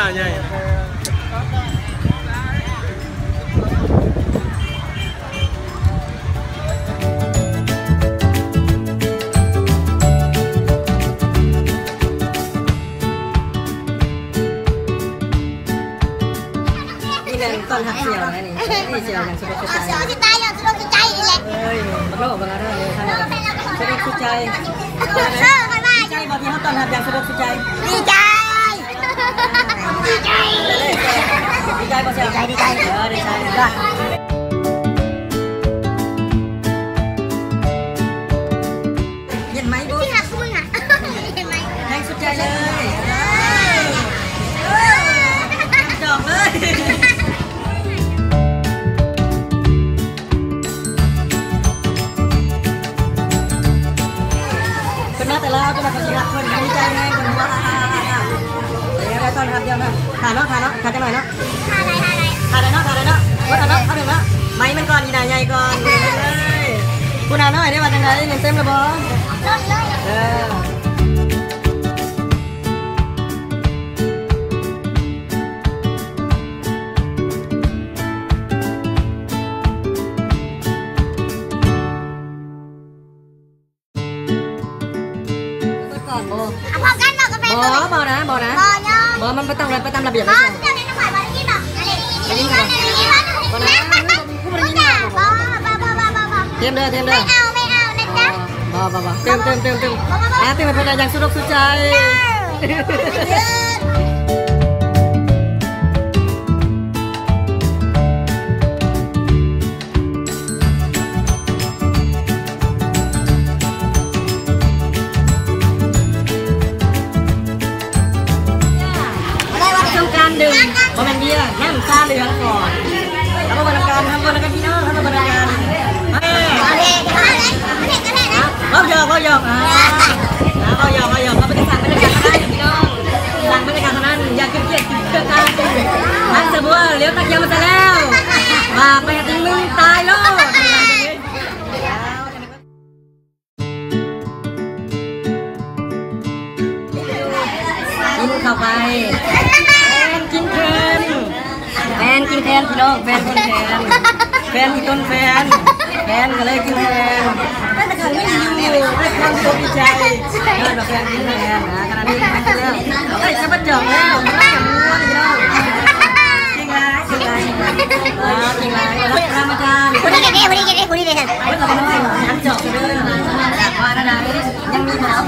หน้าใหญ่ต้นหักเสี่ยวนะนี่เสี่ยวอย่างสุดใจเสี่ยวที่ตายอย่างสุดใจนี่แหละเอ้ยมันโลภมันอะไรเลยท่านสุดใจดีใจบอกที่เขาต้นหักอย่างสุดใจดีใจดีใจดีใจบอกเสี่ยวดีใจดีใจได้เย็นไหมบุ๊คที่หักมึงอ่ะเย็นไหมแรงสุดใจเลยจบเลยแต่ละก็มาเป็นรักคนดีใจไงคนว่าเดี๋ยวได้ตอนทำเดียวนะถ่ายเนาะถ่ายจังหน่อยเนาะถ่ายเนาะว่าถ่ายเนาะเอาถึงละไม้มันก่อนยีนาใหญ่ก่อนเลยคุณอาหน่อยได้มาจังไงเงินเต็มเลยบอบ่มันไปตามระเบียบไม่ใช่เต็มเลยไม่เอานะจ๊ะบ่เต็มเต็มมันเป็นอย่างสุดสุดใจดื่มบะหมี่เบียร์น้ำชาเหลืองก่อนแล้วก็บริการทำบริการพี่น้องทำบริการเราหยอกเราไปสั่งบรรยากาศได้พี่น้องสั่งบรรยากาศนั้นอยากกินเกี๊ยวกินเครื่องการอันเสบัวเลี้ยวตะเกียบมาซะแล้วมาไปทิ้งมึงตายโลกกินเข้าไปกินแทนพี่น้องแฟนคนแทนแฟนที่ต้นแฟนก็เลยกินแทนแต่ขันไม่อยู่ได้ความสุขใจเงินแบบแฟนกินแทนนะขณะนี้แฟนแล้วไอ้จะมาจบแล้วไม่อยากม้วนพี่น้องจริงไรรักธรรมชาติคนนี้เลยค่ะไม่ต้องน้อยฉันจบเลยว่านายังมีหนาว